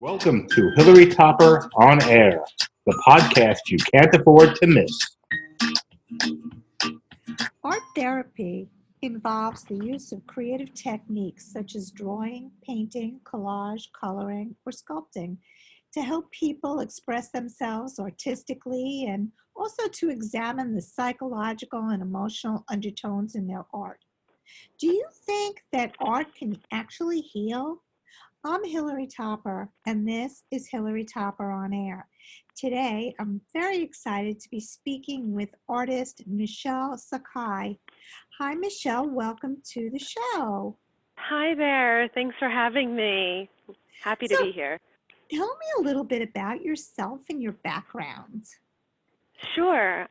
Welcome to Hilary Topper On Air, the podcast you can't afford to miss. Art therapy involves the use of creative techniques such as drawing, painting, collage, coloring, or sculpting to help people express themselves artistically and also to examine the psychological and emotional undertones in their art. Do you think that art can actually heal? I'm Hilary Topper, and this is Hilary Topper On Air. Today, I'm very excited to be speaking with artist Michelle Sakhai. Hi, Michelle. Welcome to the show. Hi there. Thanks for having me. Happy to So, be here. tell me a little bit about yourself and your background. Sure.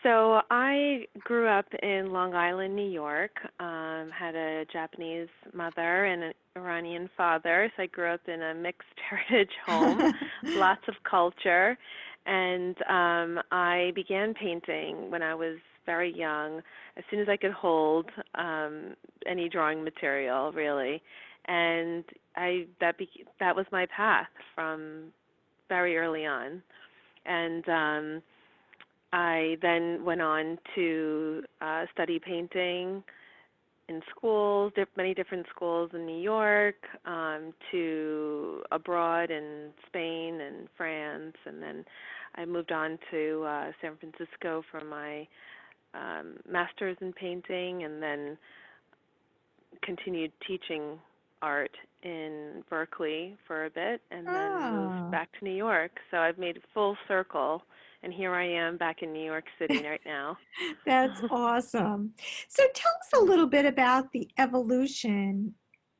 So I grew up in Long Island, New York. Had a Japanese mother and an Iranian father. So I grew up in a mixed heritage home, lots of culture. And I began painting when I was very young, as soon as I could hold any drawing material, really. And that was my path from very early on. And I then went on to study painting in schools, many different schools in New York, to abroad in Spain and France, and then I moved on to San Francisco for my master's in painting, and then continued teaching art in Berkeley for a bit, and then moved back to New York. So I've made a full circle, and here I am back in New York City right now. That's awesome. So, tell us a little bit about the evolution,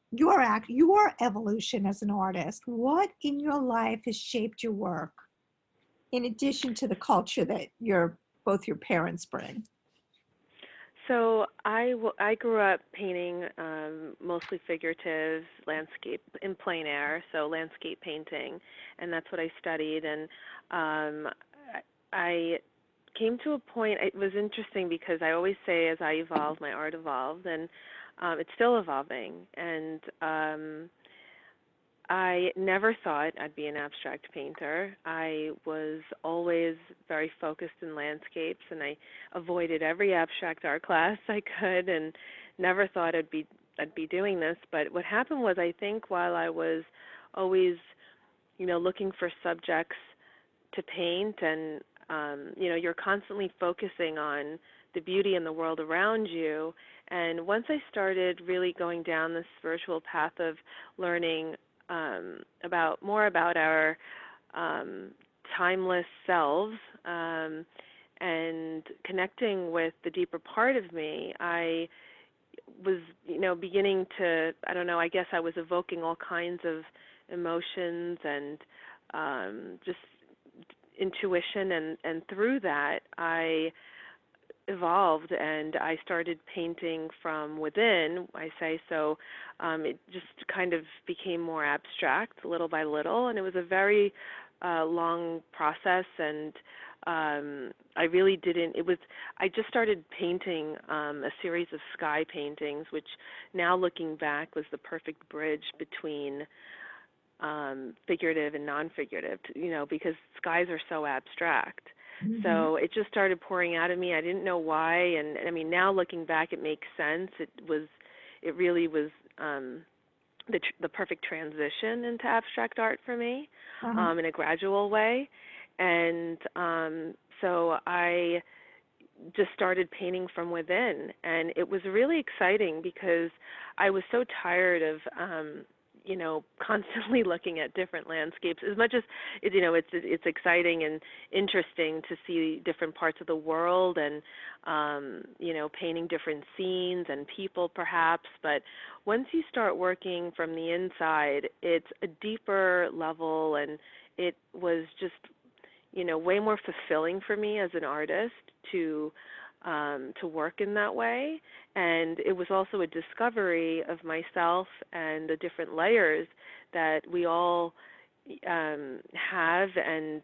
your evolution as an artist. What in your life has shaped your work, in addition to the culture that both your parents bring? So I grew up painting mostly figurative landscape in plein air, so landscape painting, and that's what I studied. And I came to a point, it was interesting because I always say as I evolved, my art evolved, and it's still evolving. And I never thought I'd be an abstract painter. I was always very focused in landscapes, and I avoided every abstract art class I could, and never thought I'd be doing this. But what happened was, I think while I was always, looking for subjects to paint, and you're constantly focusing on the beauty in the world around you. And once I started really going down this spiritual path of learning about our timeless selves, and connecting with the deeper part of me, I was, beginning to, I don't know, I guess I was evoking all kinds of emotions and just intuition, and through that I evolved, and I started painting from within, I say. So it just kind of became more abstract little by little, and it was a very long process. And I really didn't, I just started painting a series of sky paintings, which now looking back was the perfect bridge between figurative and non-figurative, because skies are so abstract. Mm-hmm. So it just started pouring out of me. I didn't know why, and I mean, now looking back, it makes sense. It really was the perfect transition into abstract art for me, in a gradual way. And so I just started painting from within, and it was really exciting because I was so tired of constantly looking at different landscapes. As much as it's exciting and interesting to see different parts of the world, and painting different scenes and people perhaps, but once you start working from the inside, it's a deeper level, and it was just way more fulfilling for me as an artist to work in that way. And it was also a discovery of myself and the different layers that we all have, and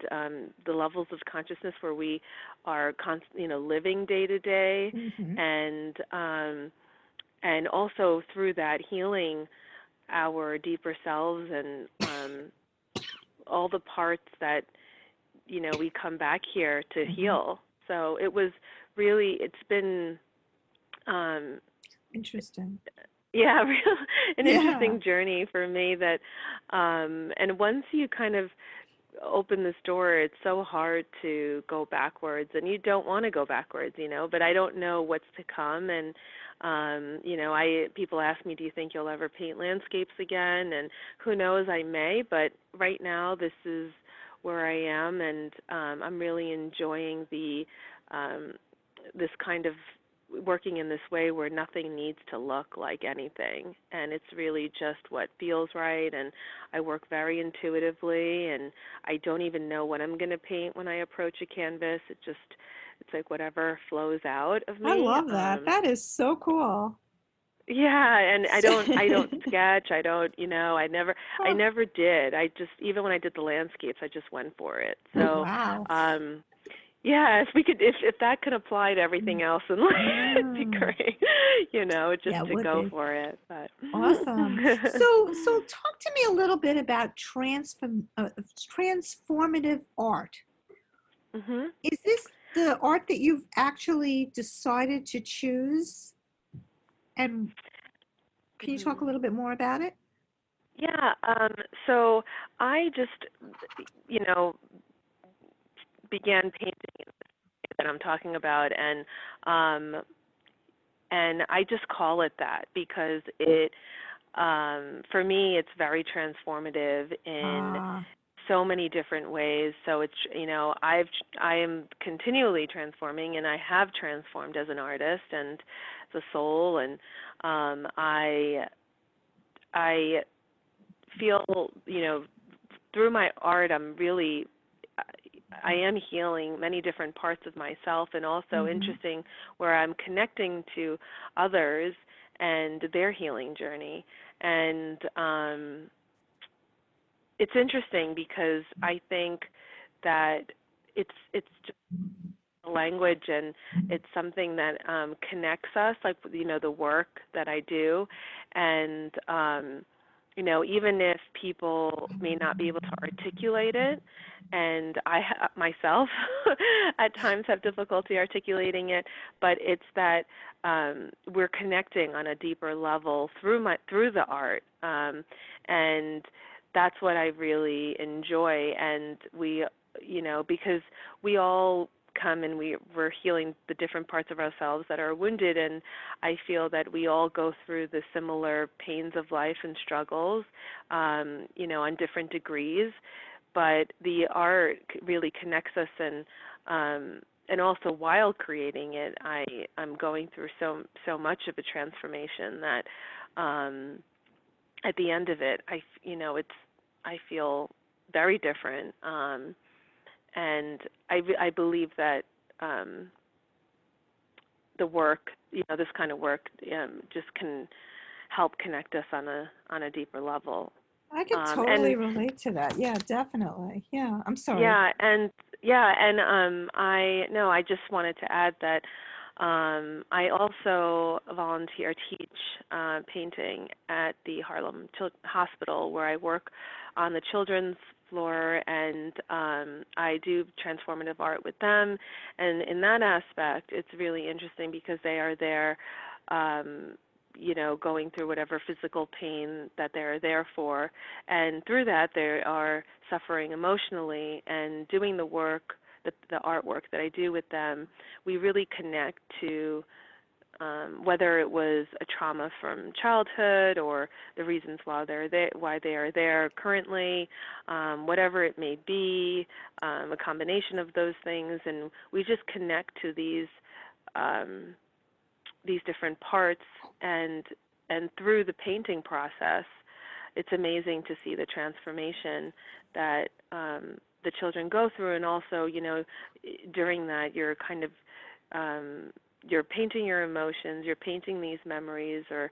the levels of consciousness where we are living day to day, Mm-hmm. and also through that healing our deeper selves and all the parts that, we come back here to heal. So it was really, it's been, Interesting. yeah, an Yeah. interesting journey for me that, and once you kind of open this door, it's so hard to go backwards, and you don't want to go backwards, but I don't know what's to come. And people ask me, do you think you'll ever paint landscapes again? And who knows, I may, but right now this is where I am, and I'm really enjoying this kind of working in this way where nothing needs to look like anything, and it's really just what feels right. And I work very intuitively, and I don't even know what I'm going to paint when I approach a canvas. It's like whatever flows out of me. I love that. That is so cool. Yeah, and I don't sketch. I don't, I never did. I just, even when I did the landscapes, I just went for it. So, wow. Yeah, if that could apply to everything else in life, it'd be great. Just to go for it. But awesome. So talk to me a little bit about transformative art. Mm-hmm. Is this the art that you've actually decided to choose? And can you talk a little bit more about it? Yeah. So I just, began painting that I'm talking about, and I just call it that because it, for me, it's very transformative in so many different ways. So it's, I am continually transforming, and I have transformed as an artist and as a soul, and I feel, through my art, I am healing many different parts of myself, and also interesting where I'm connecting to others and their healing journey. And it's interesting because I think that it's just language, and it's something that connects us, like, the work that I do. And even if people may not be able to articulate it, and I myself at times have difficulty articulating it, but it's that we're connecting on a deeper level through the art, and that's what I really enjoy. And we, because we all come and we're healing the different parts of ourselves that are wounded, and I feel that we all go through the similar pains of life and struggles, on different degrees, but the art really connects us, and also while creating it, I'm going through so much of a transformation that at the end of it, I feel very different. And I believe that the work, this kind of work, just can help connect us on a deeper level. I can totally relate to that. Yeah, definitely. Yeah, I'm sorry. I just wanted to add that I also teach painting at the Harlem Hospital, where I work on the children's floor, and I do transformative art with them. And in that aspect, it's really interesting because they are there, going through whatever physical pain that they're there for. And through that, they are suffering emotionally, and doing the work, the artwork that I do with them, we really connect to whether it was a trauma from childhood or the reasons why they are there currently, whatever it may be, a combination of those things, and we just connect to these different parts, and through the painting process, it's amazing to see the transformation that the children go through, and also, during that, you're kind of you're painting your emotions, you're painting these memories or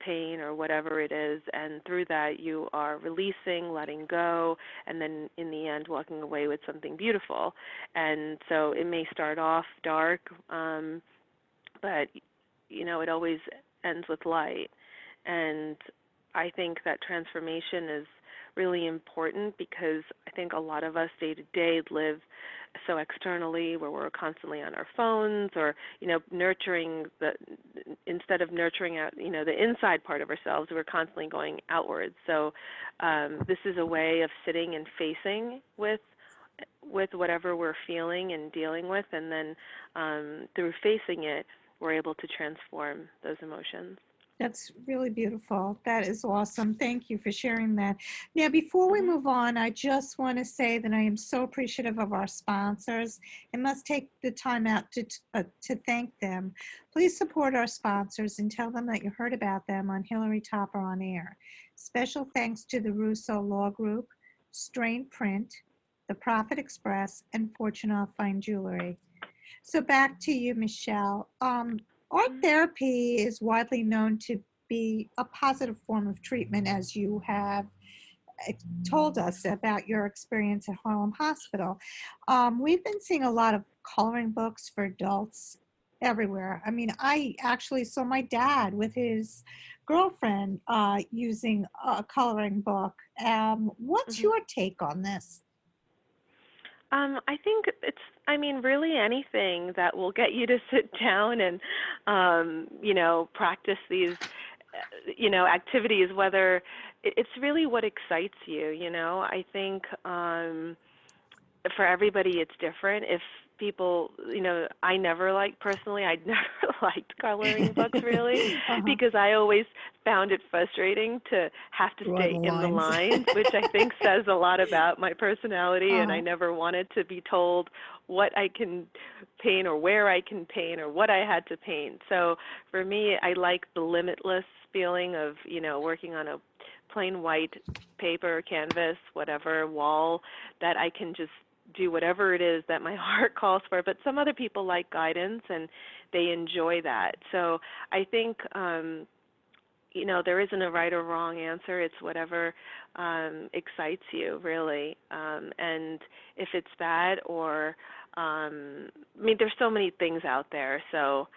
pain or whatever it is, and through that you are releasing, letting go, and then in the end walking away with something beautiful. And so it may start off dark, but it always ends with light. And I think that transformation is really important because I think a lot of us day to day live so externally where we're constantly on our phones or, nurturing instead of nurturing out, the inside part of ourselves, we're constantly going outwards. So this is a way of sitting and facing with whatever we're feeling and dealing with, and then through facing it, we're able to transform those emotions. That's really beautiful. That is awesome. Thank you for sharing that. Now, before we move on, I just want to say that I am so appreciative of our sponsors and must take the time out to thank them. Please support our sponsors and tell them that you heard about them on Hilary Topper On Air. Special thanks to the Russo Law Group, Strain Print, The Profit Express, and Fortune Fine Jewelry. So back to you, Michelle. Art therapy is widely known to be a positive form of treatment, as you have told us about your experience at Harlem Hospital. We've been seeing a lot of coloring books for adults everywhere. I mean, I actually saw my dad with his girlfriend using a coloring book. What's your take on this? I think really anything that will get you to sit down and, practice these, activities, whether it's really what excites you, I think for everybody it's different. If people, I never personally, I never liked coloring books really because I always found it frustrating to have to stay in the lines, which I think says a lot about my personality, and I never wanted to be told what I can paint or where I can paint or what I had to paint. So for me, I like the limitless feeling of, working on a plain white paper, canvas, whatever, wall, that I can just do whatever it is that my heart calls for. But some other people like guidance and they enjoy that. So I think, there isn't a right or wrong answer. It's whatever excites you, really. And if it's bad or, there's so many things out there. So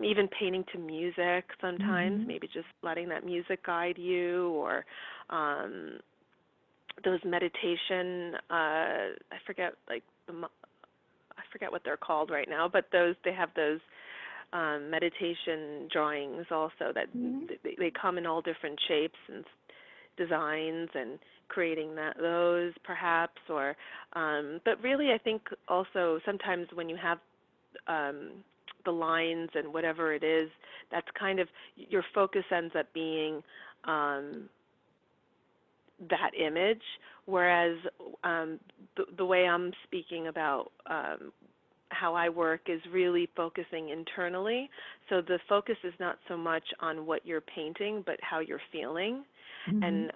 even painting to music sometimes, maybe just letting that music guide you, or those meditation, I forget what they're called right now, but they have those meditation drawings also that they come in all different shapes and designs, and creating those perhaps, or but really I think also sometimes when you have the lines and whatever it is, that's kind of your focus ends up being that image, whereas the way I'm speaking about how I work is really focusing internally. So the focus is not so much on what you're painting, but how you're feeling. And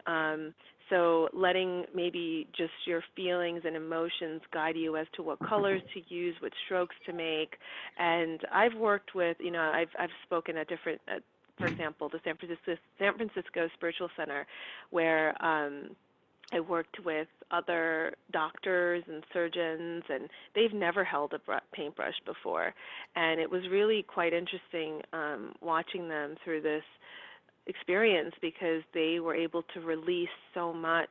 so letting maybe just your feelings and emotions guide you as to what colors to use, what strokes to make. And I've worked with, I've spoken at different, for example, the San Francisco Spiritual Center, where I worked with other doctors and surgeons, and they've never held a paintbrush before. And it was really quite interesting watching them through this experience, because they were able to release so much,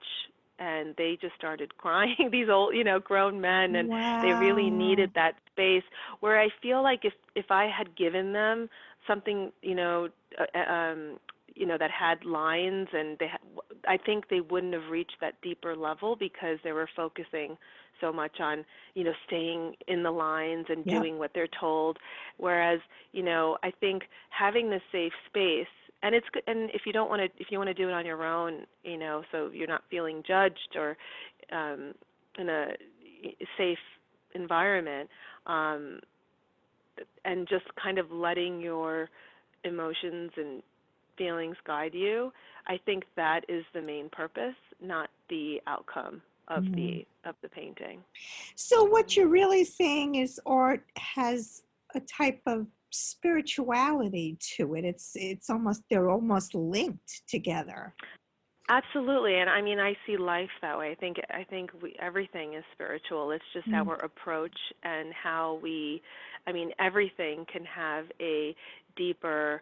and they just started crying, these old, grown men, and they really needed that space, where I feel like if I had given them something, that had lines, and I think they wouldn't have reached that deeper level, because they were focusing so much on, staying in the lines and doing what they're told. Whereas, I think having this safe space, and it's good, and if you want to do it on your own, so you're not feeling judged, or in a safe environment, and just kind of letting your emotions and feelings guide you, I think that is the main purpose, not the outcome of the painting. So what you're really saying is art has a type of spirituality to it. They're almost linked together. Absolutely, and I see life that way. I think everything is spiritual. It's just our approach and how everything can have a deeper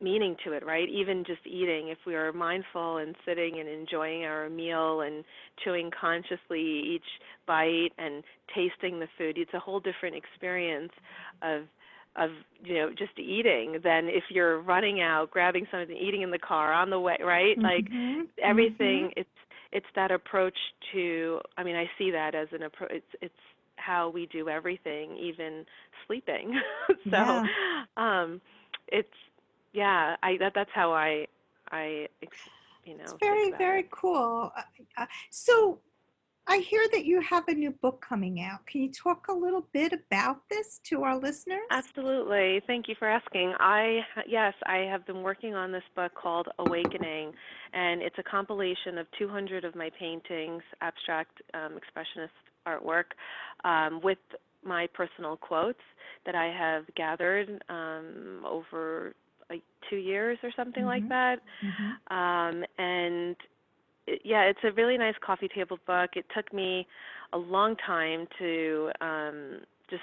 meaning to it, right? Even just eating, if we are mindful and sitting and enjoying our meal and chewing consciously each bite and tasting the food, it's a whole different experience of just eating than if you're running out, grabbing something, eating in the car on the way, right? Like everything, it's that approach to. I mean, I see that as an approach. It's how we do everything, even sleeping. So, it's that's how I It's think very, about very it. cool. So I hear that you have a new book coming out. Can you talk a little bit about this to our listeners? Absolutely. Thank you for asking. Yes, I have been working on this book called Awakening, and it's a compilation of 200 of my paintings, abstract expressionist artwork, with my personal quotes that I have gathered over like 2 years or something like that. And it's a really nice coffee table book. It took me a long time to just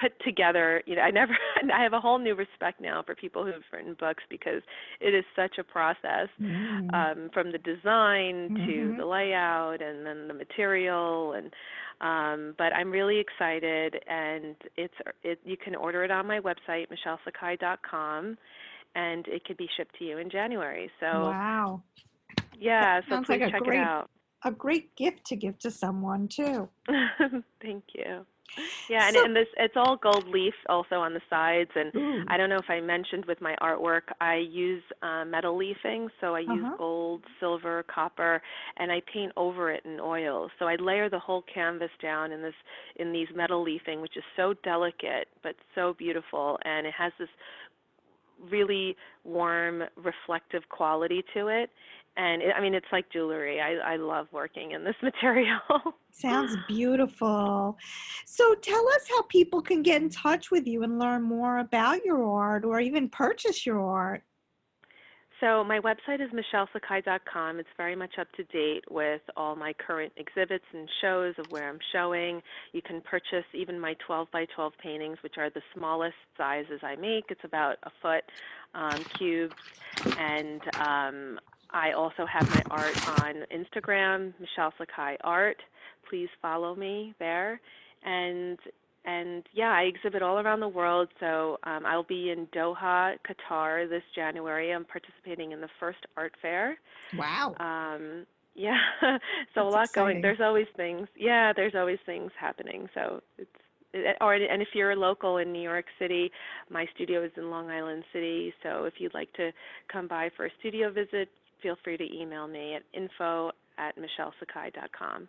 put together. I have a whole new respect now for people who've written books because it is such a process, from the design to the layout and then the material. But I'm really excited, and you can order it on my website, michelesakhai.com, and it could be shipped to you in January. So wow. Yeah, so Sounds please like check it out. A great gift to give to someone too. Thank you. Yeah, So, and it's all gold leaf also on the sides, and ooh. I don't know if I mentioned with my artwork, I use metal leafing, so I use gold, silver, copper, and I paint over it in oils. So I layer the whole canvas down in these metal leafing, which is so delicate but so beautiful, and it has this really warm, reflective quality to it. And it's like jewelry. I love working in this material. Sounds beautiful. So tell us how people can get in touch with you and learn more about your art or even purchase your art. So my website is michelesakhai.com. It's very much up to date with all my current exhibits and shows of where I'm showing. You can purchase even my 12 by 12 paintings, which are the smallest sizes I make. It's about a foot cubes. And I also have my art on Instagram, Michele Sakhai Art. Please follow me there. And I exhibit all around the world. So I'll be in Doha, Qatar this January. I'm participating in the first art fair. Wow. So that's a lot exciting. going. There's always things. Yeah, there's always things happening. So and if you're local in New York City, my studio is in Long Island City. So if you'd like to come by for a studio visit, feel free to email me at info@michelesakhai.com.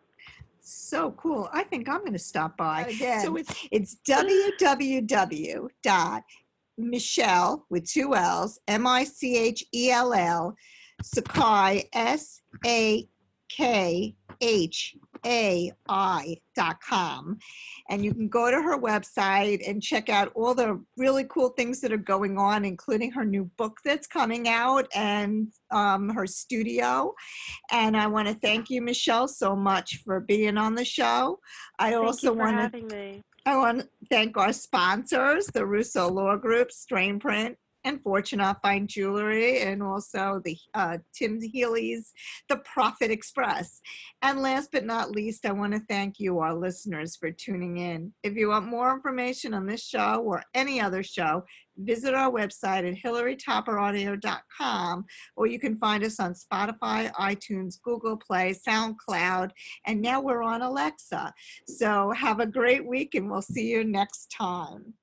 So cool. I think I'm going to stop by. Again. So it's www.michelle with 2 L's, Michell, Sakhai, SAKHAI.com. And you can go to her website and check out all the really cool things that are going on, including her new book that's coming out and her studio. And I want to thank you, Michelle, so much for being on the show. I want to thank our sponsors, the Russo Law Group, Strain Print, and Fortune Fine Jewelry, and also the Tim Healy's The Profit Express. And last but not least, I want to thank you, our listeners, for tuning in. If you want more information on this show or any other show, visit our website at HilaryTopperOnAir.com, or you can find us on Spotify, iTunes, Google Play, SoundCloud, and now we're on Alexa. So have a great week, and we'll see you next time.